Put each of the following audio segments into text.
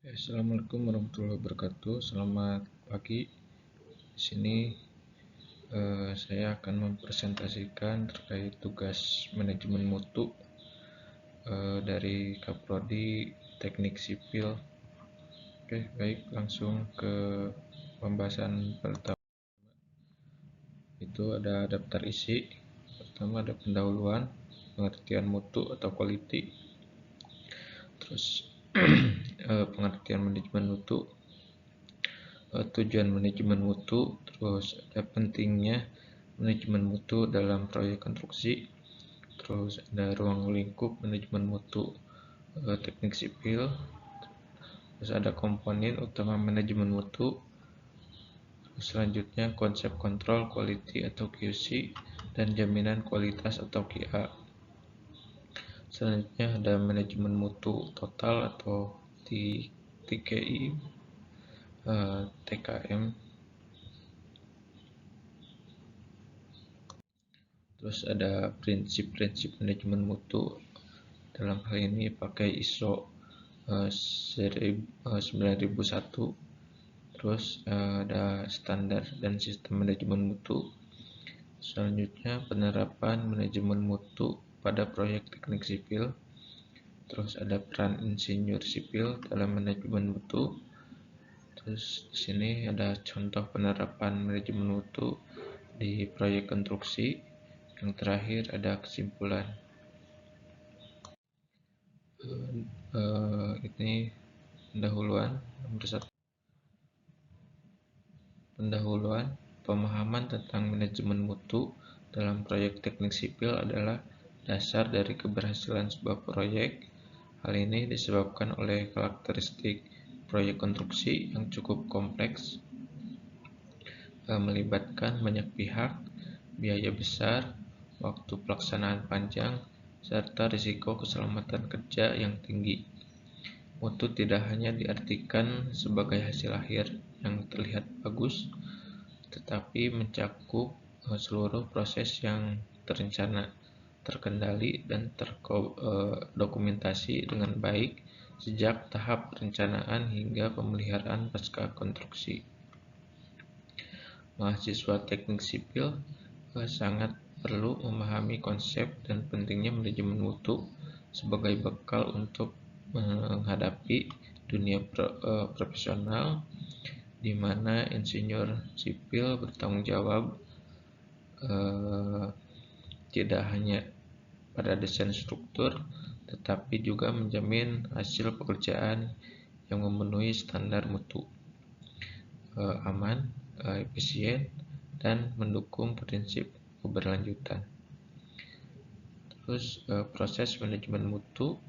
Assalamualaikum warahmatullahi wabarakatuh. Selamat pagi. Di sini saya akan mempresentasikan terkait tugas manajemen mutu dari Kaprodi Teknik Sipil. Oke, baik, langsung ke pembahasan pertama. Itu ada daftar isi. Pertama ada pendahuluan, pengertian mutu atau quality. Terus pengertian manajemen mutu, tujuan manajemen mutu, terus ada pentingnya manajemen mutu dalam proyek konstruksi, terus ada ruang lingkup manajemen mutu teknik sipil, terus ada komponen utama manajemen mutu, terus selanjutnya konsep kontrol quality atau QC dan jaminan kualitas atau QA. Selanjutnya ada manajemen mutu total atau TKI, TKM. Terus ada prinsip-prinsip manajemen mutu, dalam hal ini pakai ISO 9001. Terus ada standar dan sistem manajemen mutu. Selanjutnya penerapan manajemen mutu pada proyek teknik sipil. Terus ada peran insinyur sipil dalam manajemen mutu. Terus di sini ada contoh penerapan manajemen mutu di proyek konstruksi. Yang terakhir ada kesimpulan. Ini pendahuluan nomor 1. Pendahuluan, pemahaman tentang manajemen mutu dalam proyek teknik sipil adalah dasar dari keberhasilan sebuah proyek. Hal ini disebabkan oleh karakteristik proyek konstruksi yang cukup kompleks, melibatkan banyak pihak, biaya besar, waktu pelaksanaan panjang, serta risiko keselamatan kerja yang tinggi. Mutu tidak hanya diartikan sebagai hasil akhir yang terlihat bagus, tetapi mencakup seluruh proses yang terencana, terkendali, dan terdokumentasi dengan baik sejak tahap perencanaan hingga pemeliharaan pasca konstruksi. Mahasiswa teknik sipil sangat perlu memahami konsep dan pentingnya manajemen mutu sebagai bekal untuk menghadapi dunia profesional, di mana insinyur sipil bertanggung jawab tidak hanya pada desain struktur, tetapi juga menjamin hasil pekerjaan yang memenuhi standar mutu, aman, efisien, dan mendukung prinsip keberlanjutan. Terus proses manajemen mutu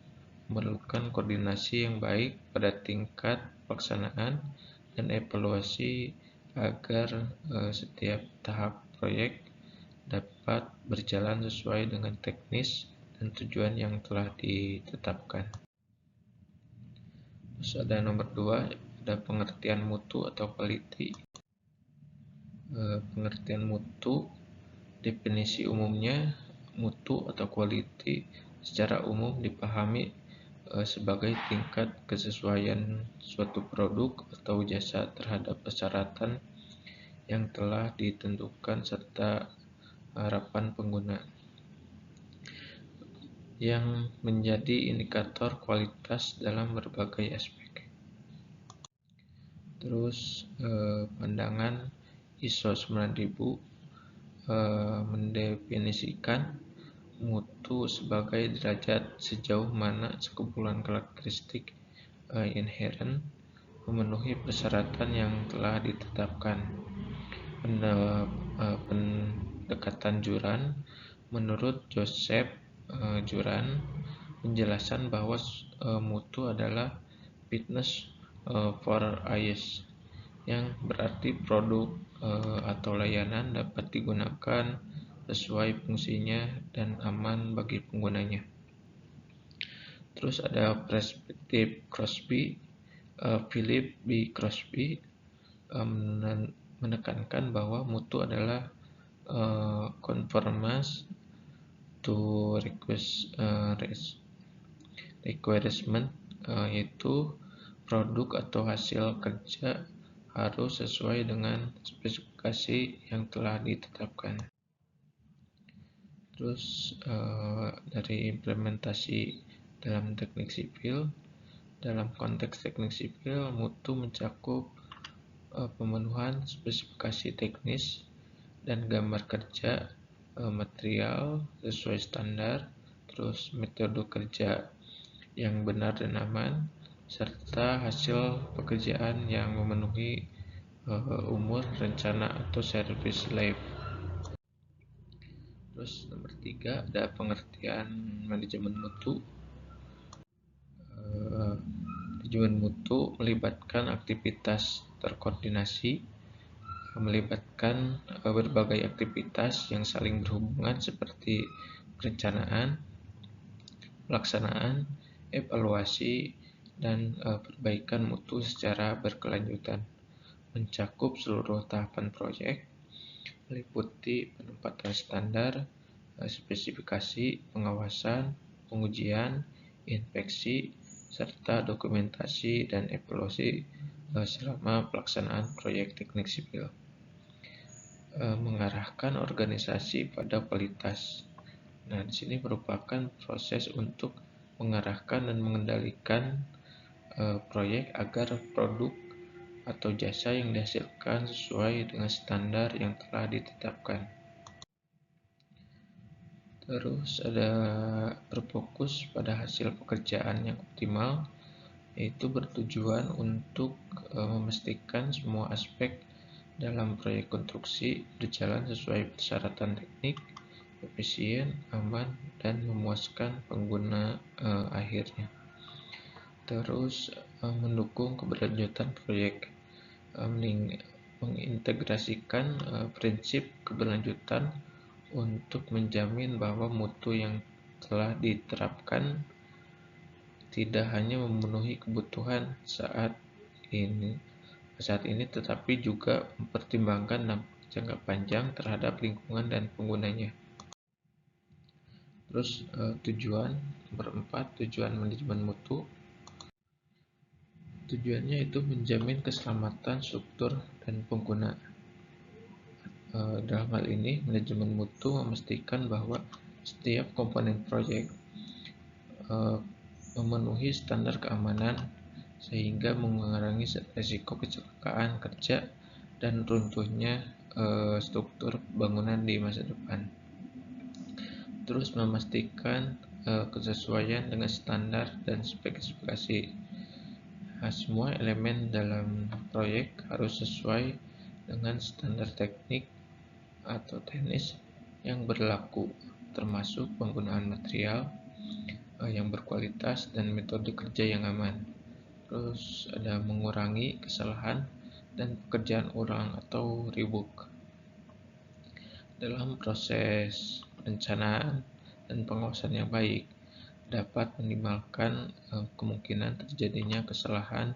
memerlukan koordinasi yang baik pada tingkat pelaksanaan dan evaluasi agar setiap tahap proyek dapat berjalan sesuai dengan teknis dan tujuan yang telah ditetapkan. Terus ada nomor 2, ada pengertian mutu atau quality. Pengertian mutu, definisi umumnya, mutu atau quality secara umum dipahami sebagai tingkat kesesuaian suatu produk atau jasa terhadap persyaratan yang telah ditentukan serta harapan pengguna, yang menjadi indikator kualitas dalam berbagai aspek. Terus pandangan ISO 9000 mendefinisikan mutu sebagai derajat sejauh mana sekumpulan karakteristik inherent memenuhi persyaratan yang telah ditetapkan. Pendekatan Juran, menurut Joseph Juran, penjelasan bahwa mutu adalah fitness for use, yang berarti produk atau layanan dapat digunakan sesuai fungsinya dan aman bagi penggunanya. Terus ada perspektif Crosby, Philip B. Crosby menekankan bahwa mutu adalah conformance to requirement, yaitu produk atau hasil kerja harus sesuai dengan spesifikasi yang telah ditetapkan. Terus dari implementasi dalam teknik sipil, dalam konteks teknik sipil, mutu mencakup pemenuhan spesifikasi teknis dan gambar kerja, material sesuai standar, terus metode kerja yang benar dan aman, serta hasil pekerjaan yang memenuhi umur rencana atau service life. Terus nomor 3 ada pengertian manajemen mutu. Manajemen mutu melibatkan aktivitas terkoordinasi, melibatkan berbagai aktivitas yang saling berhubungan seperti perencanaan, pelaksanaan, evaluasi, dan perbaikan mutu secara berkelanjutan, mencakup seluruh tahapan proyek, meliputi penempatan standar, spesifikasi, pengawasan, pengujian, inspeksi, serta dokumentasi dan evaluasi selama pelaksanaan proyek teknik sipil. Mengarahkan organisasi pada kualitas. Nah, di sini merupakan proses untuk mengarahkan dan mengendalikan proyek agar produk atau jasa yang dihasilkan sesuai dengan standar yang telah ditetapkan. Terus ada berfokus pada hasil pekerjaan yang optimal, yaitu bertujuan untuk memastikan semua aspek dalam proyek konstruksi berjalan sesuai persyaratan teknik, efisien, aman, dan memuaskan pengguna akhirnya. Terus mendukung keberlanjutan proyek, mengintegrasikan prinsip keberlanjutan untuk menjamin bahwa mutu yang telah diterapkan tidak hanya memenuhi kebutuhan saat ini tetapi juga mempertimbangkan dampak jangka panjang terhadap lingkungan dan penggunanya. Terus tujuan nomor 4, tujuan manajemen mutu. Tujuannya itu menjamin keselamatan struktur dan pengguna. Dalam hal ini, manajemen mutu memastikan bahwa setiap komponen proyek memenuhi standar keamanan sehingga mengurangi risiko kecelakaan kerja dan runtuhnya struktur bangunan di masa depan. Terus memastikan kesesuaian dengan standar dan spesifikasi. Nah, semua elemen dalam proyek harus sesuai dengan standar teknik atau teknis yang berlaku, termasuk penggunaan material yang berkualitas dan metode kerja yang aman. Terus ada mengurangi kesalahan dan pekerjaan ulang atau rework. Dalam proses perencanaan dan pengawasan yang baik dapat minimalkan kemungkinan terjadinya kesalahan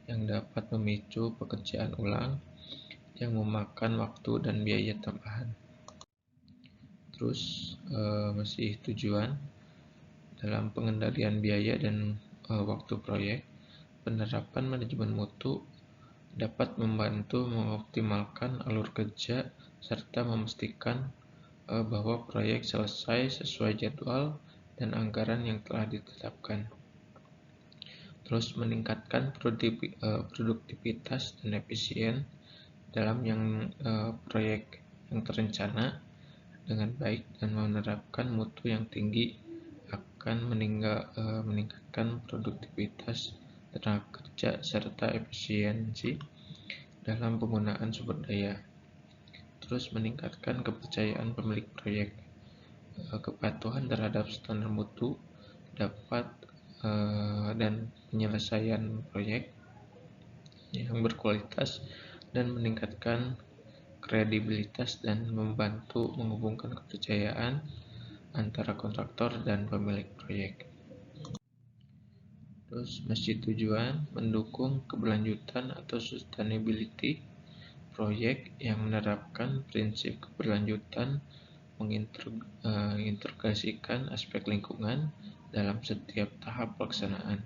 yang dapat memicu pekerjaan ulang yang memakan waktu dan biaya tambahan. Terus masih tujuan dalam pengendalian biaya dan waktu proyek, penerapan manajemen mutu dapat membantu mengoptimalkan alur kerja serta memastikan bahwa proyek selesai sesuai jadwal dan anggaran yang telah ditetapkan. Terus meningkatkan produktivitas dan efisien dalam proyek yang terencana dengan baik dan menerapkan mutu yang tinggi akan meningkatkan produktivitas tenaga kerja serta efisiensi dalam penggunaan sumber daya. Terus meningkatkan kepercayaan pemilik proyek. Kepatuhan terhadap standar mutu dan penyelesaian proyek yang berkualitas dan meningkatkan kredibilitas dan membantu menghubungkan kepercayaan antara kontraktor dan pemilik proyek. Terus masih tujuan mendukung keberlanjutan atau sustainability proyek yang menerapkan prinsip keberlanjutan, mengintegrasikan aspek lingkungan dalam setiap tahap pelaksanaan.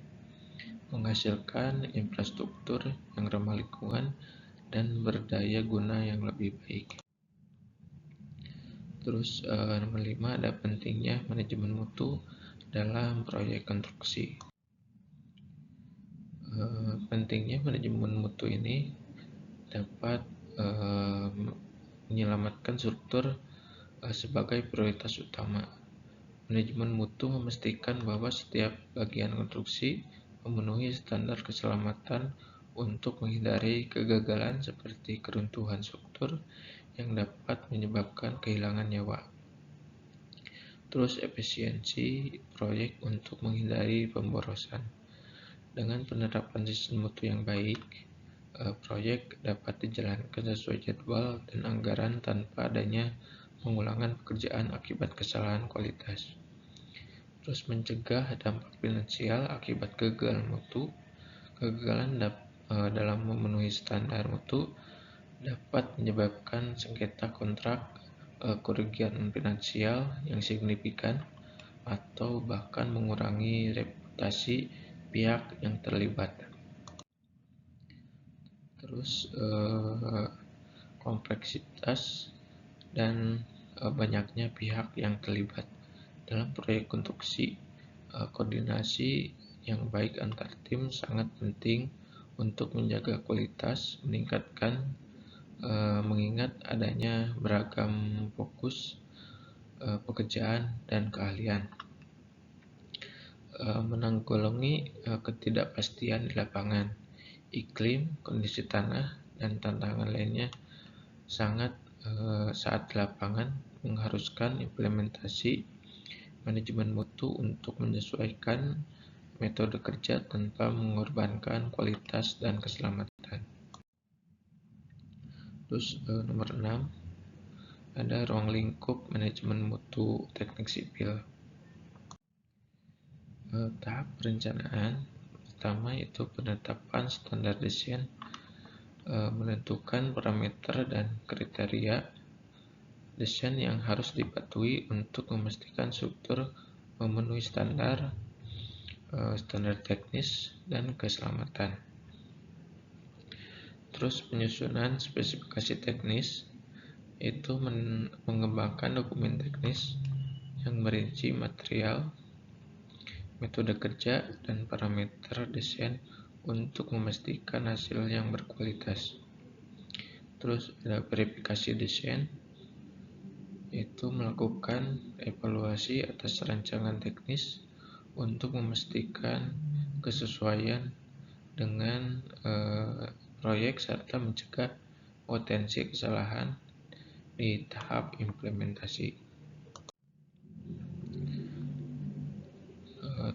menghasilkan infrastruktur yang ramah lingkungan dan berdaya guna yang lebih baik. Terus nomor 5 ada pentingnya manajemen mutu dalam proyek konstruksi. Pentingnya manajemen mutu ini dapat menyelamatkan struktur sebagai prioritas utama. Manajemen mutu memastikan bahwa setiap bagian konstruksi memenuhi standar keselamatan untuk menghindari kegagalan seperti keruntuhan struktur yang dapat menyebabkan kehilangan nyawa. Terus efisiensi proyek untuk menghindari pemborosan. Dengan penerapan sistem mutu yang baik, proyek dapat dijalankan sesuai jadwal dan anggaran tanpa adanya pengulangan pekerjaan akibat kesalahan kualitas. Terus mencegah dampak finansial akibat kegagalan mutu. Kegagalan dalam memenuhi standar mutu dapat menyebabkan sengketa kontrak, kerugian finansial yang signifikan, atau bahkan mengurangi reputasi pihak yang terlibat. Terus kompleksitas dan banyaknya pihak yang terlibat dalam proyek konstruksi. Koordinasi yang baik antar tim sangat penting untuk menjaga kualitas, mengingat adanya beragam fokus pekerjaan dan keahlian. Menanggulangi ketidakpastian di lapangan, iklim, kondisi tanah, dan tantangan lainnya saat di lapangan mengharuskan implementasi manajemen mutu untuk menyesuaikan metode kerja tanpa mengorbankan kualitas dan keselamatan. Terus nomor 6 ada ruang lingkup manajemen mutu teknik sipil. Tahap perencanaan pertama itu penetapan standar desain, menentukan parameter dan kriteria desain yang harus dipatuhi untuk memastikan struktur memenuhi standar teknis dan keselamatan. Terus penyusunan spesifikasi teknis itu mengembangkan dokumen teknis yang merinci material, metode kerja, dan parameter desain untuk memastikan hasil yang berkualitas. Terus ada verifikasi desain, itu melakukan evaluasi atas rancangan teknis untuk memastikan kesesuaian dengan proyek serta mencegah potensi kesalahan di tahap implementasi.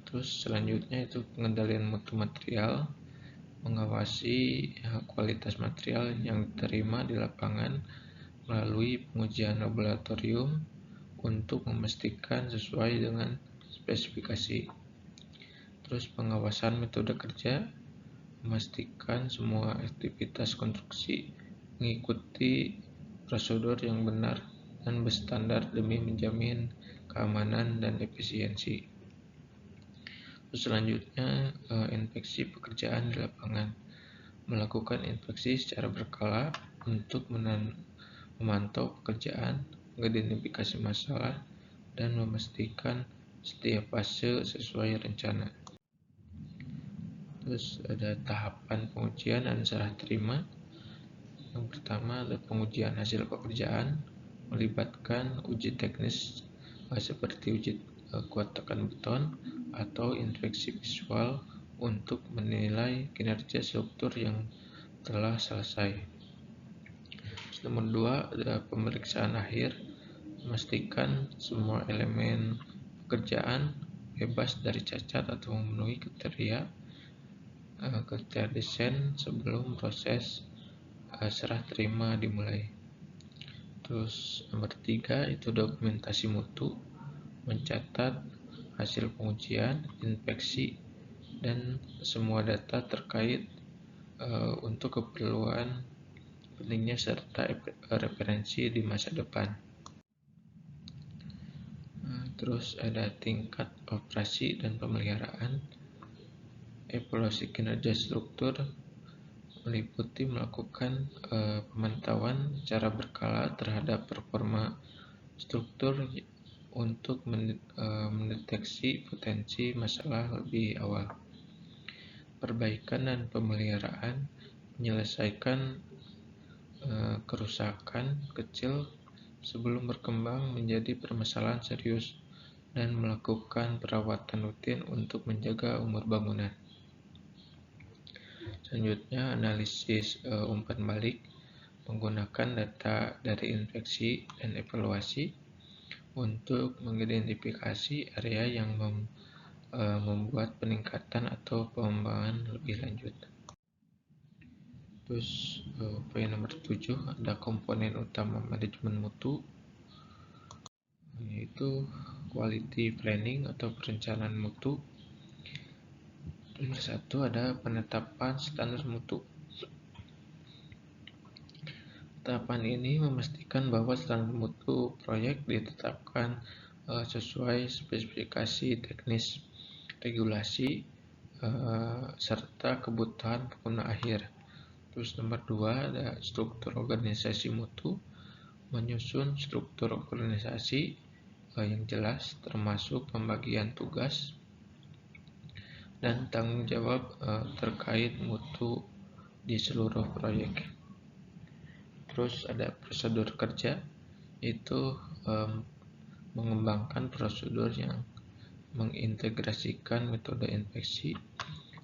Terus selanjutnya itu pengendalian mutu material, mengawasi kualitas material yang diterima di lapangan melalui pengujian laboratorium untuk memastikan sesuai dengan spesifikasi. Terus pengawasan metode kerja, memastikan semua aktivitas konstruksi mengikuti prosedur yang benar dan berstandar demi menjamin keamanan dan efisiensi. Selanjutnya, inspeksi pekerjaan di lapangan, melakukan inspeksi secara berkala untuk memantau pekerjaan, mengidentifikasi masalah, dan memastikan setiap fase sesuai rencana. Terus ada tahapan pengujian dan serah terima. Yang pertama ada pengujian hasil pekerjaan, melibatkan uji teknis seperti uji kuat tekan beton atau inspeksi visual untuk menilai kinerja struktur yang telah selesai. Nomor 2 ada pemeriksaan akhir, memastikan semua elemen pekerjaan bebas dari cacat atau memenuhi kriteria desain sebelum proses serah terima dimulai. Terus nomor 3 itu dokumentasi mutu, mencatat hasil pengujian, inspeksi, dan semua data terkait untuk keperluan pentingnya serta referensi di masa depan. Terus ada tingkat operasi dan pemeliharaan, Evaluasi kinerja struktur meliputi melakukan pemantauan secara berkala terhadap performa struktur untuk mendeteksi potensi masalah lebih awal. Perbaikan dan pemeliharaan menyelesaikan kerusakan kecil sebelum berkembang menjadi permasalahan serius dan melakukan perawatan rutin untuk menjaga umur bangunan. Selanjutnya, analisis umpan balik menggunakan data dari inspeksi dan evaluasi untuk mengidentifikasi area yang membuat peningkatan atau pengembangan lebih lanjut. Terus poin nomor 7 ada komponen utama manajemen mutu, yaitu quality planning atau perencanaan mutu. Nomor 1 ada penetapan standar mutu. Tahapan ini memastikan bahwa standar mutu proyek ditetapkan sesuai spesifikasi teknis, regulasi, serta kebutuhan pengguna akhir. Terus nomor 2 ada struktur organisasi mutu, menyusun struktur organisasi yang jelas termasuk pembagian tugas dan tanggung jawab terkait mutu di seluruh proyek. Terus ada prosedur kerja, itu mengembangkan prosedur yang mengintegrasikan metode inspeksi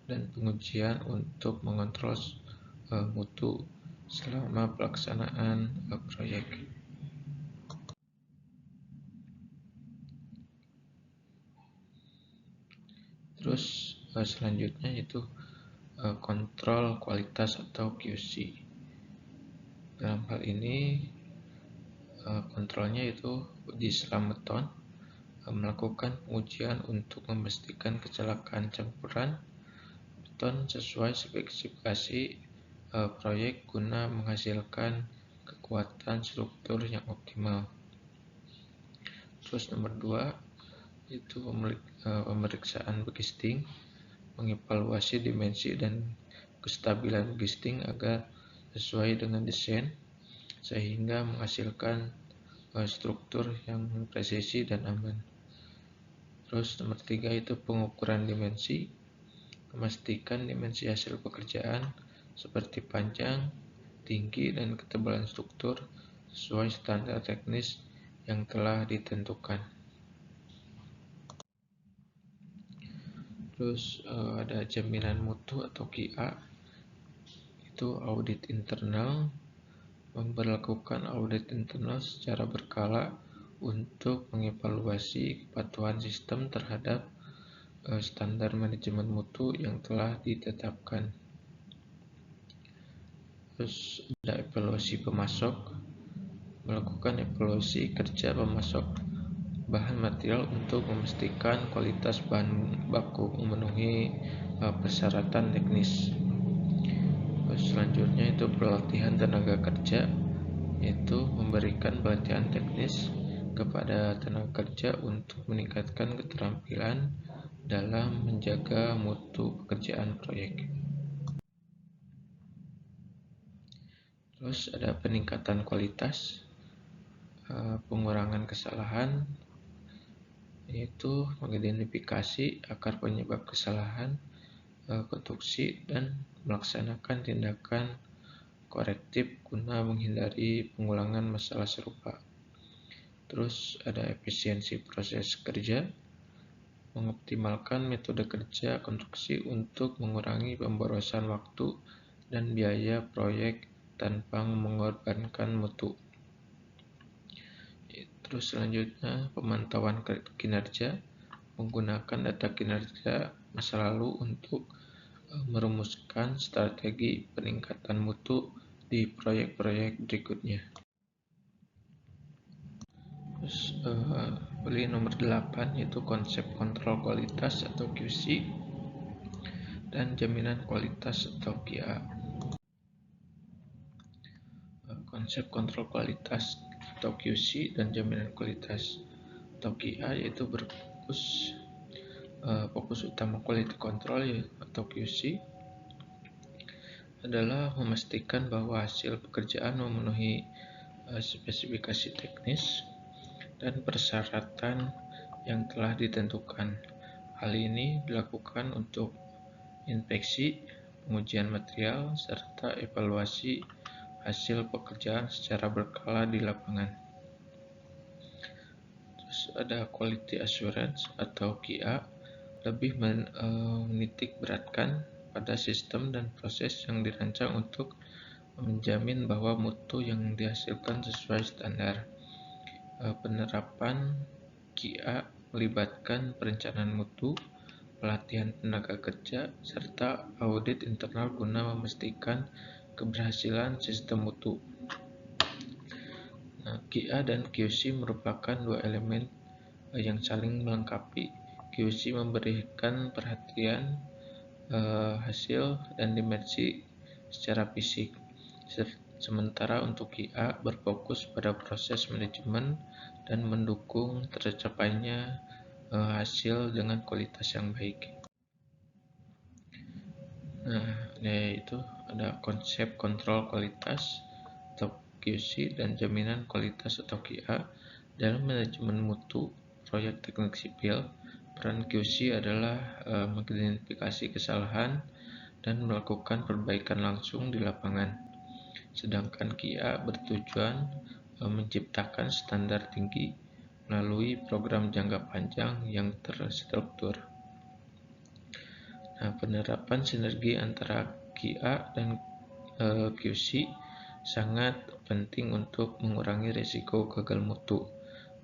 dan pengujian untuk mengontrol mutu selama pelaksanaan proyek. Terus selanjutnya itu kontrol kualitas atau QC. Dalam hal ini kontrolnya itu uji selam-beton, melakukan pengujian untuk memastikan kecelakaan campuran beton sesuai spesifikasi proyek guna menghasilkan kekuatan struktur yang optimal. Terus nomor 2 itu pemeriksaan backcasting, mengevaluasi dimensi dan kestabilan backcasting agar sesuai dengan desain sehingga menghasilkan struktur yang presisi dan aman. Terus nomor 3 itu pengukuran dimensi, memastikan dimensi hasil pekerjaan seperti panjang, tinggi, dan ketebalan struktur sesuai standar teknis yang telah ditentukan. Terus ada jaminan mutu atau QA, itu audit internal, memperlakukan audit internal secara berkala untuk mengevaluasi kepatuhan sistem terhadap standar manajemen mutu yang telah ditetapkan. Terus ada evaluasi pemasok, melakukan evaluasi kerja pemasok bahan material untuk memastikan kualitas bahan baku memenuhi persyaratan teknis. Terus selanjutnya itu pelatihan tenaga kerja, yaitu memberikan pelatihan teknis kepada tenaga kerja untuk meningkatkan keterampilan dalam menjaga mutu pekerjaan proyek. Terus ada peningkatan kualitas, pengurangan kesalahan, yaitu mengidentifikasi akar penyebab kesalahan, konstruksi, dan melaksanakan tindakan korektif guna menghindari pengulangan masalah serupa. Terus ada efisiensi proses kerja, mengoptimalkan metode kerja konstruksi untuk mengurangi pemborosan waktu dan biaya proyek tanpa mengorbankan mutu. Terus selanjutnya pemantauan kinerja, menggunakan data kinerja masa lalu untuk merumuskan strategi peningkatan mutu di proyek-proyek berikutnya. Terus nomor 8 yaitu konsep kontrol kualitas atau QC dan jaminan kualitas atau QA. Konsep kontrol kualitas atau QC dan jaminan kualitas atau QA yaitu fokus utama quality control, atau QC adalah memastikan bahwa hasil pekerjaan memenuhi spesifikasi teknis dan persyaratan yang telah ditentukan. Hal ini dilakukan untuk inspeksi, pengujian material, serta evaluasi hasil pekerjaan secara berkala di lapangan. Terus ada quality assurance atau QA, lebih menitik beratkan pada sistem dan proses yang dirancang untuk menjamin bahwa mutu yang dihasilkan sesuai standar. Penerapan QA melibatkan perencanaan mutu, pelatihan tenaga kerja, serta audit internal guna memastikan keberhasilan sistem mutu. QA dan QC merupakan dua elemen yang saling melengkapi. QC memberikan perhatian hasil dan dimensi secara fisik, sementara untuk QA berfokus pada proses manajemen dan mendukung tercapainya hasil dengan kualitas yang baik. Yaitu ada konsep kontrol kualitas atau QC dan jaminan kualitas atau QA dalam manajemen mutu proyek teknik sipil. Peran QC adalah mengidentifikasi kesalahan dan melakukan perbaikan langsung di lapangan. Sedangkan QA bertujuan menciptakan standar tinggi melalui program jangka panjang yang terstruktur. Penerapan sinergi antara QA dan QC sangat penting untuk mengurangi risiko gagal mutu,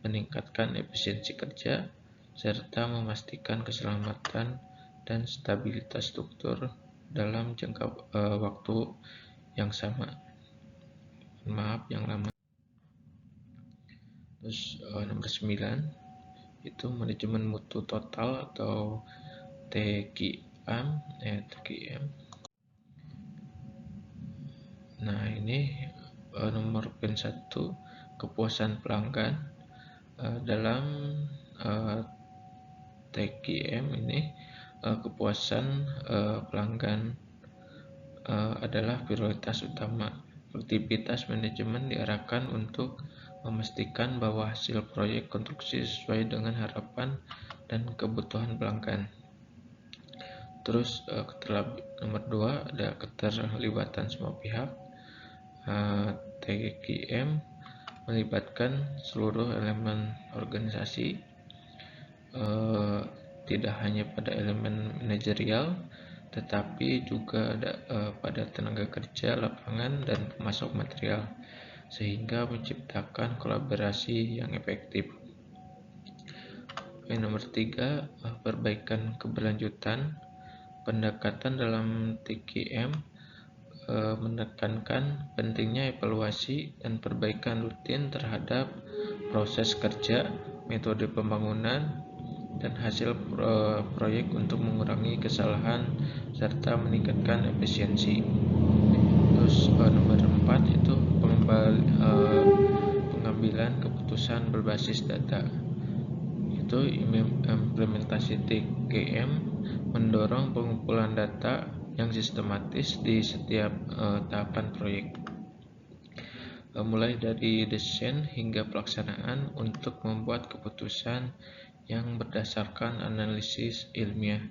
meningkatkan efisiensi kerja, serta memastikan keselamatan dan stabilitas struktur dalam jangka waktu yang sama. Yang lama. Terus nomor 9 itu manajemen mutu total atau TQM. Ini nomor poin 1, kepuasan pelanggan. Dalam TQM ini kepuasan pelanggan adalah prioritas utama. Aktivitas manajemen diarahkan untuk memastikan bahwa hasil proyek konstruksi sesuai dengan harapan dan kebutuhan pelanggan. Terus nomor 2 ada keterlibatan semua pihak. TQM melibatkan seluruh elemen organisasi, tidak hanya pada elemen manajerial, tetapi juga ada pada tenaga kerja lapangan dan pemasok material, sehingga menciptakan kolaborasi yang efektif. Nomor 3, perbaikan keberlanjutan. Pendekatan dalam TQM menekankan pentingnya evaluasi dan perbaikan rutin terhadap proses kerja, metode pembangunan, dan hasil proyek untuk mengurangi kesalahan serta meningkatkan efisiensi. Terus nomor 4 itu pengambilan keputusan berbasis data. Itu implementasi TQM mendorong pengumpulan data yang sistematis di setiap tahapan proyek, mulai dari desain hingga pelaksanaan untuk membuat keputusan yang berdasarkan analisis ilmiah.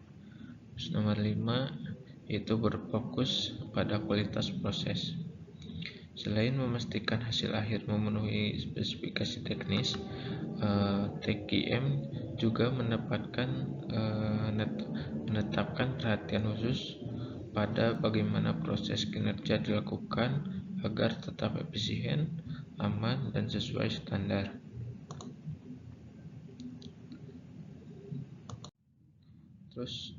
Terus nomor 5 itu berfokus pada kualitas proses. Selain memastikan hasil akhir memenuhi spesifikasi teknis, TQM juga menetapkan perhatian khusus pada bagaimana proses kinerja dilakukan agar tetap efisien, aman, dan sesuai standar. Terus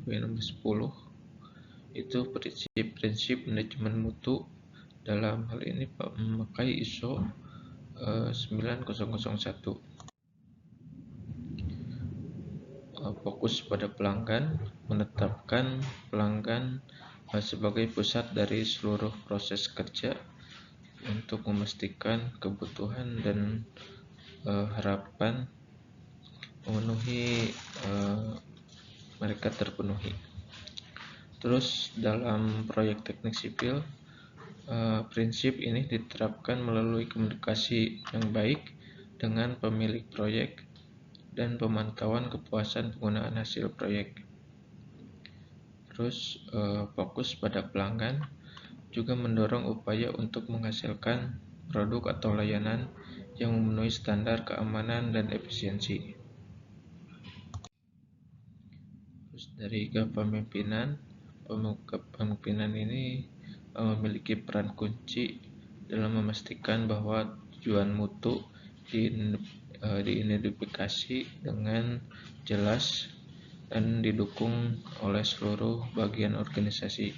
poin nomor 10 itu prinsip manajemen mutu. Dalam hal ini memakai ISO 9001. Fokus pada pelanggan, menetapkan pelanggan sebagai pusat dari seluruh proses kerja untuk memastikan kebutuhan dan harapan mereka terpenuhi. Terus dalam proyek teknik sipil, prinsip ini diterapkan melalui komunikasi yang baik dengan pemilik proyek dan pemantauan kepuasan penggunaan hasil proyek. Terus fokus pada pelanggan, juga mendorong upaya untuk menghasilkan produk atau layanan yang memenuhi standar keamanan dan efisiensi. Terus dari kepemimpinan, kepemimpinan ini memiliki peran kunci dalam memastikan bahwa tujuan mutu diidentifikasi dengan jelas dan didukung oleh seluruh bagian organisasi.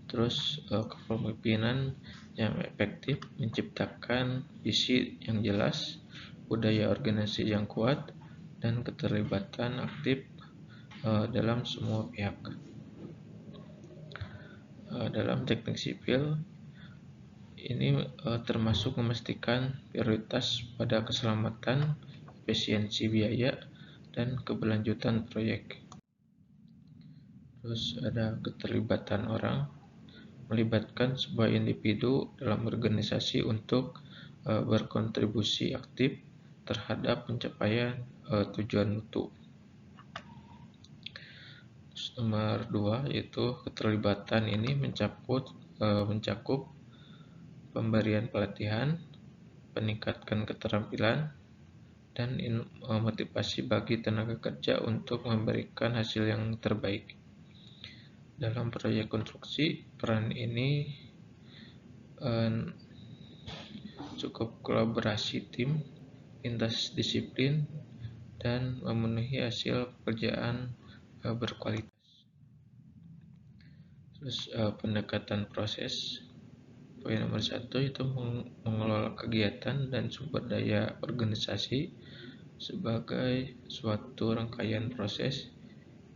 Terus kepemimpinan yang efektif menciptakan visi yang jelas, budaya organisasi yang kuat, dan keterlibatan aktif dalam semua pihak. Dalam teknik sipil ini termasuk memastikan prioritas pada keselamatan, efisiensi biaya, dan keberlanjutan proyek. Terus ada keterlibatan orang, melibatkan sebuah individu dalam organisasi untuk berkontribusi aktif terhadap pencapaian tujuan mutu. Terus nomor 2 yaitu keterlibatan ini mencakup pemberian pelatihan, meningkatkan keterampilan, dan motivasi bagi tenaga kerja untuk memberikan hasil yang terbaik. Dalam proyek konstruksi, peran ini cukup kolaborasi tim lintas disiplin dan memenuhi hasil pekerjaan berkualitas. Terus pendekatan proses. Poin nomor 1 itu mengelola kegiatan dan sumber daya organisasi sebagai suatu rangkaian proses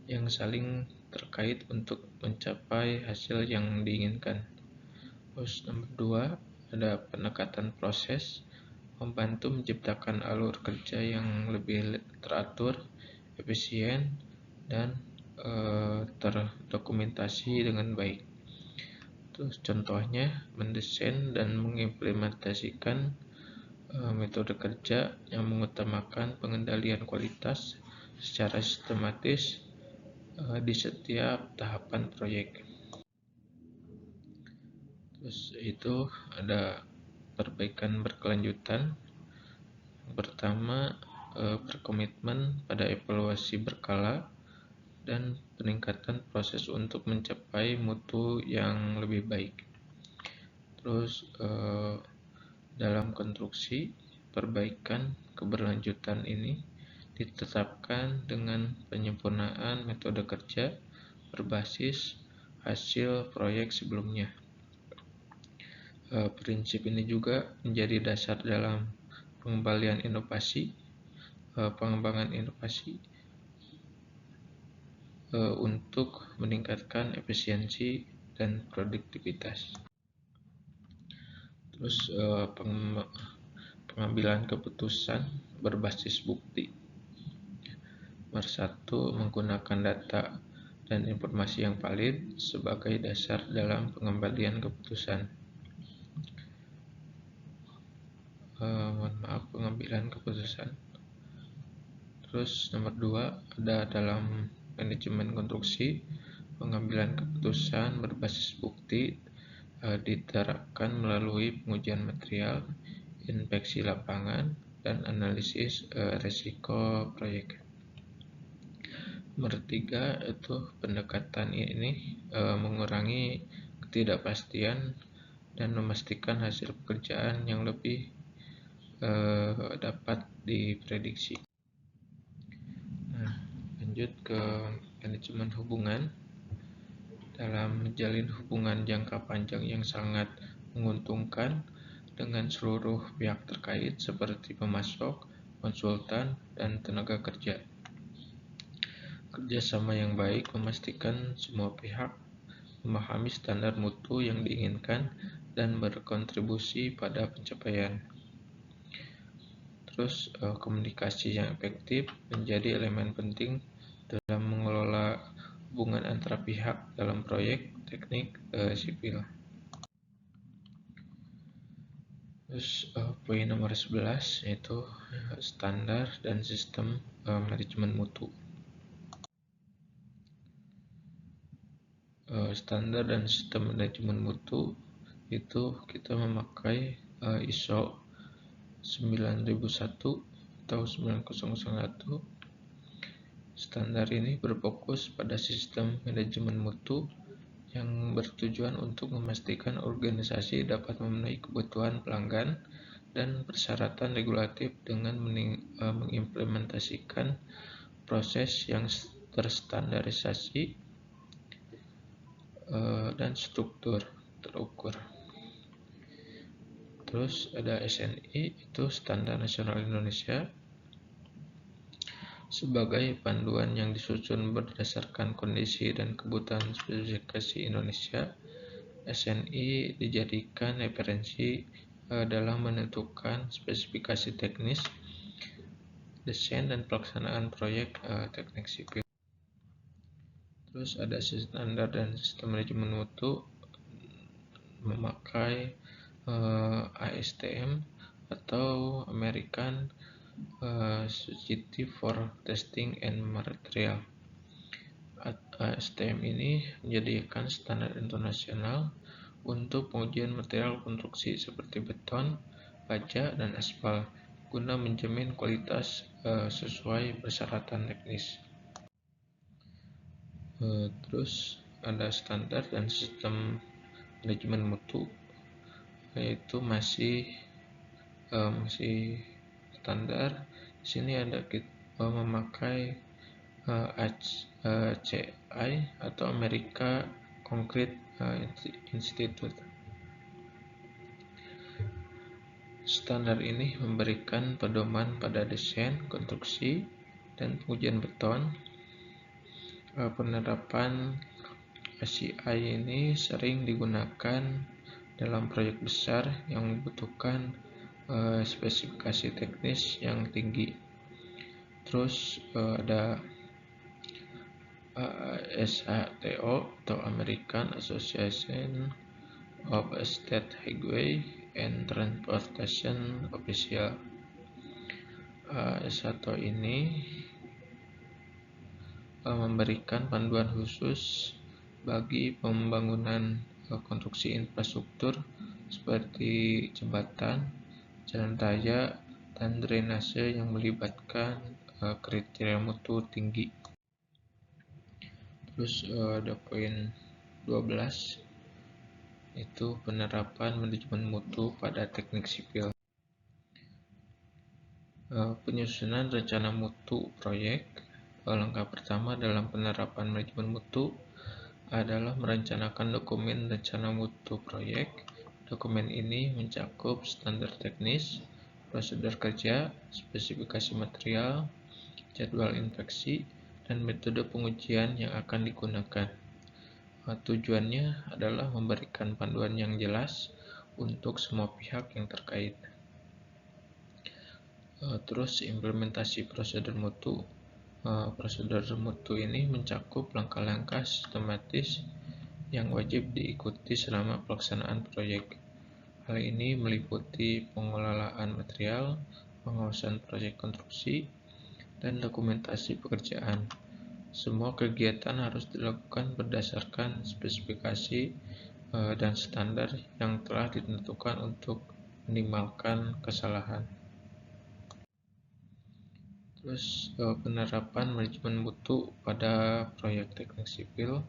yang saling terkait untuk mencapai hasil yang diinginkan. Terus nomor 2 ada pendekatan proses, membantu menciptakan alur kerja yang lebih teratur, efisien, dan terdokumentasi dengan baik. Terus contohnya mendesain dan mengimplementasikan metode kerja yang mengutamakan pengendalian kualitas secara sistematis di setiap tahapan proyek. Terus itu ada perbaikan berkelanjutan. Yang pertama, berkomitmen pada evaluasi berkala dan peningkatan proses untuk mencapai mutu yang lebih baik. Terus dalam konstruksi, perbaikan keberlanjutan ini ditetapkan dengan penyempurnaan metode kerja berbasis hasil proyek sebelumnya. Prinsip ini juga menjadi dasar dalam pengembangan inovasi untuk meningkatkan efisiensi dan produktivitas. Terus pengambilan keputusan berbasis bukti. Nomor 1, menggunakan data dan informasi yang valid sebagai dasar dalam pengambilan keputusan. Pengambilan keputusan. Terus nomor 2 ada dalam manajemen konstruksi, pengambilan keputusan berbasis bukti diterapkan melalui pengujian material, inspeksi lapangan, dan analisis risiko proyek. Nomor 3 itu pendekatan ini mengurangi ketidakpastian dan memastikan hasil pekerjaan yang lebih dapat diprediksi. Lanjut ke manajemen hubungan. Dalam menjalin hubungan jangka panjang yang sangat menguntungkan dengan seluruh pihak terkait seperti pemasok, konsultan, dan tenaga kerja. Kerjasama yang baik memastikan semua pihak memahami standar mutu yang diinginkan dan berkontribusi pada pencapaian. Terus komunikasi yang efektif menjadi elemen penting dalam mengelola hubungan antara pihak dalam proyek teknik sipil. Terus poin nomor 11 yaitu standar dan sistem manajemen mutu. Standar dan sistem manajemen mutu itu kita memakai ISO 9001 atau 9001. Standar ini berfokus pada sistem manajemen mutu yang bertujuan untuk memastikan organisasi dapat memenuhi kebutuhan pelanggan dan persyaratan regulatif dengan mengimplementasikan proses yang terstandarisasi dan struktur terukur. Terus ada SNI, itu Standar Nasional Indonesia, sebagai panduan yang disusun berdasarkan kondisi dan kebutuhan spesifikasi Indonesia. SNI dijadikan referensi dalam menentukan spesifikasi teknis, desain dan pelaksanaan proyek teknik sipil. Terus ada standar dan sistem manajemen mutu memakai ASTM atau American Society for Testing and Material. ASTM ini menjadikan standar internasional untuk pengujian material konstruksi seperti beton, baja, dan aspal guna menjamin kualitas sesuai persyaratan teknis. Terus ada standar dan sistem manajemen mutu, yaitu masih standar. Di sini ada kita memakai ACI atau America Concrete Institute. Standar ini memberikan pedoman pada desain, konstruksi, dan pengujian beton. Penerapan ACI ini sering digunakan dalam proyek besar yang membutuhkan spesifikasi teknis yang tinggi. Terus ada ASHTO atau American Association of State Highway and Transportation Official. ASHTO ini memberikan panduan khusus bagi pembangunan konstruksi infrastruktur seperti jembatan, jalan raya, dan drainase yang melibatkan kriteria mutu tinggi. Terus ada poin 12, itu penerapan manajemen mutu pada teknik sipil. Penyusunan rencana mutu proyek. Langkah pertama dalam penerapan manajemen mutu adalah merencanakan dokumen rencana mutu proyek. Dokumen ini mencakup standar teknis, prosedur kerja, spesifikasi material, jadwal inspeksi, dan metode pengujian yang akan digunakan. Tujuannya adalah memberikan panduan yang jelas untuk semua pihak yang terkait. Terus implementasi prosedur mutu. Prosedur mutu ini mencakup langkah-langkah sistematis yang wajib diikuti selama pelaksanaan proyek. Hal ini meliputi pengelolaan material, pengawasan proyek konstruksi, dan dokumentasi pekerjaan. Semua kegiatan harus dilakukan berdasarkan spesifikasi dan standar yang telah ditentukan untuk minimalkan kesalahan. Terus penerapan manajemen mutu pada proyek teknik sipil.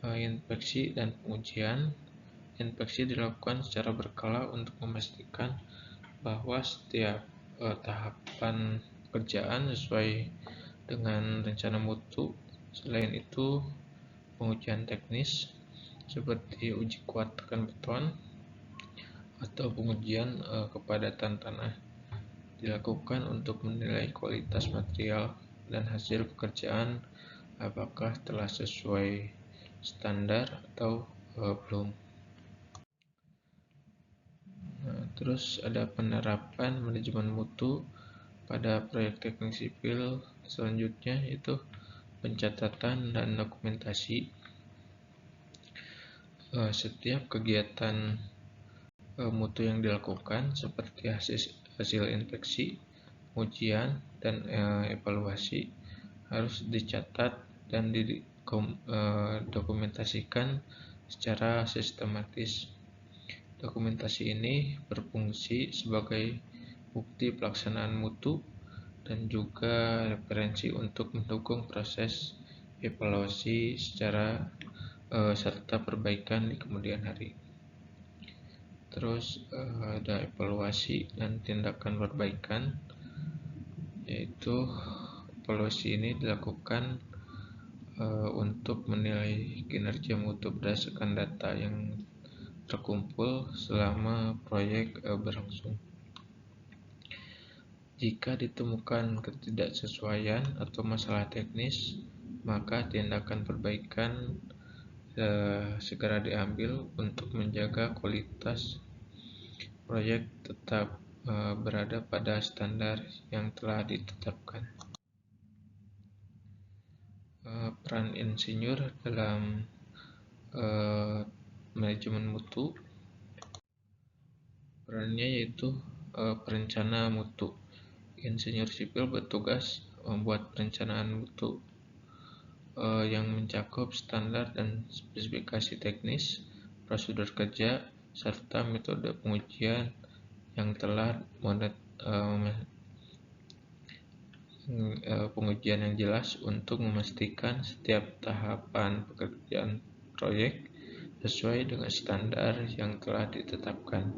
Inspeksi dan pengujian. Inspeksi dilakukan secara berkala untuk memastikan bahwa setiap tahapan pekerjaan sesuai dengan rencana mutu. Selain itu, pengujian teknis seperti uji kuat tekan beton atau pengujian kepadatan tanah dilakukan untuk menilai kualitas material dan hasil pekerjaan apakah telah sesuai standar atau belum. Terus ada penerapan manajemen mutu pada proyek teknik sipil selanjutnya, yaitu pencatatan dan dokumentasi. Setiap kegiatan mutu yang dilakukan seperti hasil inspeksi, ujian, dan evaluasi harus dicatat dan didokumentasikan secara sistematis. Dokumentasi ini berfungsi sebagai bukti pelaksanaan mutu dan juga referensi untuk mendukung proses evaluasi serta perbaikan di kemudian hari. Terus ada evaluasi dan tindakan perbaikan, yaitu evaluasi ini dilakukan untuk menilai kinerja mutu berdasarkan data yang terkumpul selama proyek berlangsung. Jika ditemukan ketidaksesuaian atau masalah teknis, maka tindakan perbaikan segera diambil untuk menjaga kualitas proyek tetap berada pada standar yang telah ditetapkan. Peran insinyur dalam manajemen mutu, perannya yaitu perencana mutu. Insinyur sipil bertugas membuat perencanaan mutu yang mencakup standar dan spesifikasi teknis, prosedur kerja, serta metode pengujian yang telah pengujian yang jelas untuk memastikan setiap tahapan pekerjaan proyek sesuai dengan standar yang telah ditetapkan.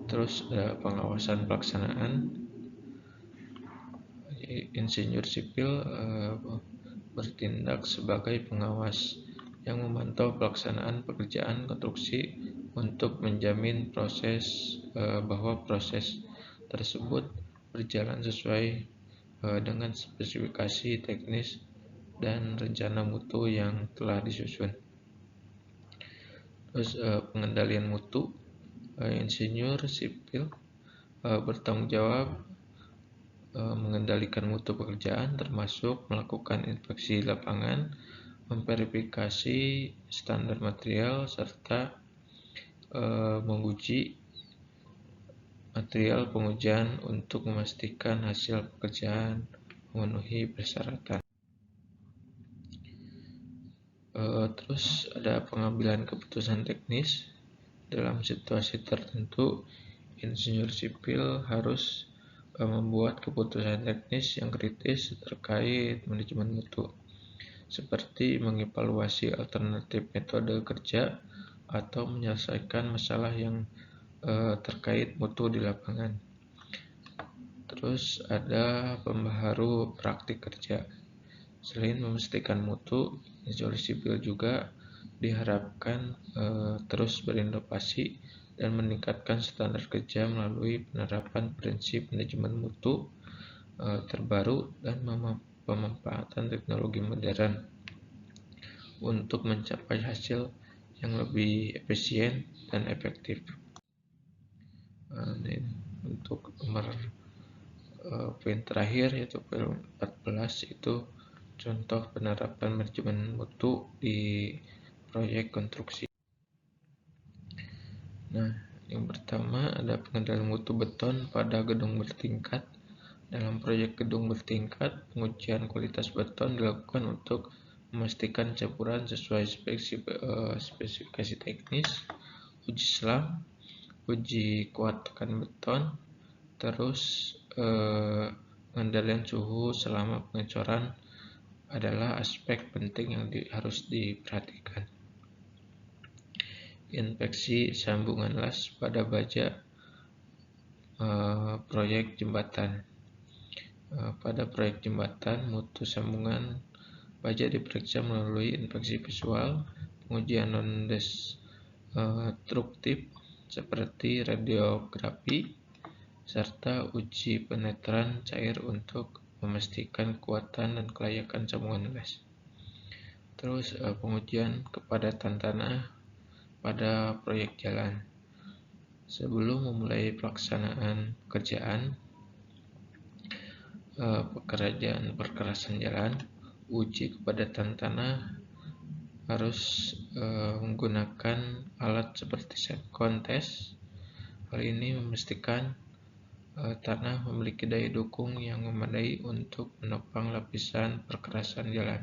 Terus pengawasan pelaksanaan. Insinyur sipil bertindak sebagai pengawas yang memantau pelaksanaan pekerjaan konstruksi untuk menjamin bahwa proses tersebut berjalan sesuai dengan spesifikasi teknis dan rencana mutu yang telah disusun. Terus pengendalian mutu, insinyur sipil bertanggung jawab mengendalikan mutu pekerjaan, termasuk melakukan inspeksi lapangan, memverifikasi standar material, serta menguji material pengujian untuk memastikan hasil pekerjaan memenuhi persyaratan. Terus ada pengambilan keputusan teknis. Dalam situasi tertentu, insinyur sipil harus membuat keputusan teknis yang kritis terkait manajemen mutu, seperti mengevaluasi alternatif metode kerja atau menyelesaikan masalah yang terkait mutu di lapangan. Terus ada pembaharu praktik kerja. Selain memastikan mutu, insinyur sipil juga diharapkan terus berinovasi dan meningkatkan standar kerja melalui penerapan prinsip manajemen mutu terbaru dan pemanfaatan teknologi modern untuk mencapai hasil yang lebih efisien dan efektif. Untuk nomor poin terakhir yaitu poin 14 itu contoh penerapan manajemen mutu di proyek konstruksi. Nah, yang pertama ada pengendalian mutu beton pada gedung bertingkat. Dalam proyek gedung bertingkat, pengujian kualitas beton dilakukan untuk memastikan campuran sesuai spesifikasi teknis, uji selam, uji kuat tekan beton, terus pengendalian suhu selama pengecoran adalah aspek penting yang harus diperhatikan. Inspeksi sambungan las pada baja proyek jembatan. Pada proyek jembatan, mutu sambungan baja diperiksa melalui inspeksi visual, pengujian non-destruktif seperti radiografi, serta uji penetran cair untuk memastikan kekuatan dan kelayakan sambungan las. Terus pengujian kepadatan tanah pada proyek jalan. Sebelum memulai pelaksanaan pekerjaan perkerasan jalan, uji kepadatan tanah harus menggunakan alat seperti Sepcon test. Hal ini memastikan tanah memiliki daya dukung yang memadai untuk menopang lapisan perkerasan jalan.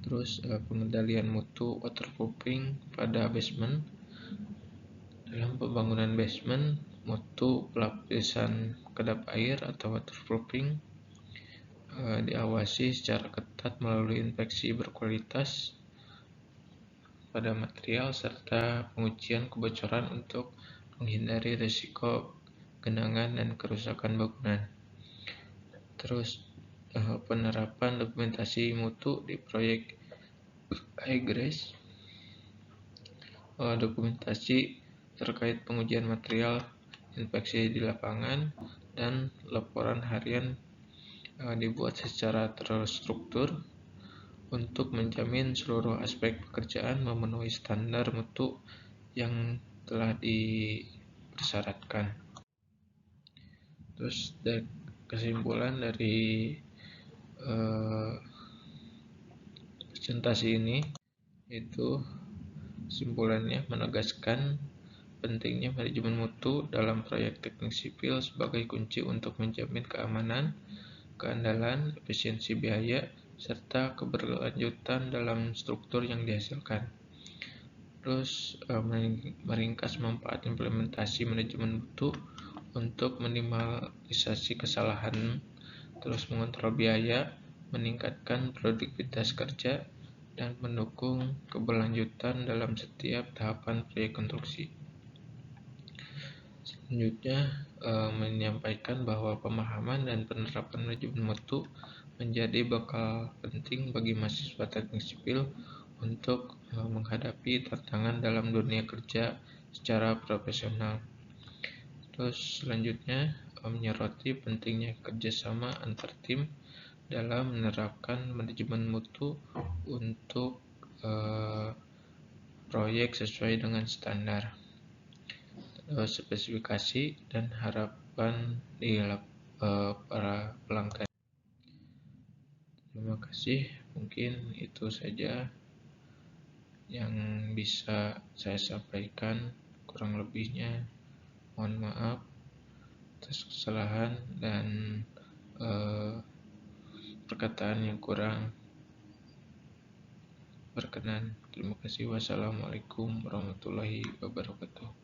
Terus pengendalian mutu waterproofing pada basement. Dalam pembangunan basement, mutu pelapisan kedap air atau waterproofing diawasi secara ketat melalui inspeksi berkualitas pada material serta pengujian kebocoran untuk menghindari risiko genangan dan kerusakan bangunan. Terus penerapan dokumentasi mutu di proyek iGRACE. Dokumentasi terkait pengujian material, inspeksi di lapangan, dan laporan harian dibuat secara terstruktur untuk menjamin seluruh aspek pekerjaan memenuhi standar mutu yang telah dipersyaratkan. Terus kesimpulan dari presentasi ini itu kesimpulannya menegaskan pentingnya manajemen mutu dalam proyek teknik sipil sebagai kunci untuk menjamin keamanan, keandalan, efisiensi biaya, serta keberlanjutan dalam struktur yang dihasilkan. Terus meringkas manfaat implementasi manajemen mutu untuk minimalisasi kesalahan, terus mengontrol biaya, meningkatkan produktivitas kerja, dan mendukung keberlanjutan dalam setiap tahapan proyek konstruksi. Selanjutnya, menyampaikan bahwa pemahaman dan penerapan manajemen mutu menjadi bekal penting bagi mahasiswa teknik sipil untuk menghadapi tantangan dalam dunia kerja secara profesional. Terus selanjutnya, menyoroti pentingnya kerjasama antar tim dalam menerapkan manajemen mutu untuk proyek sesuai dengan standar, spesifikasi, dan harapan di para pelanggan. Terima kasih, mungkin itu saja yang bisa saya sampaikan. Kurang lebihnya mohon maaf atas kesalahan dan perkataan yang kurang berkenan. Terima kasih. Wassalamualaikum warahmatullahi wabarakatuh.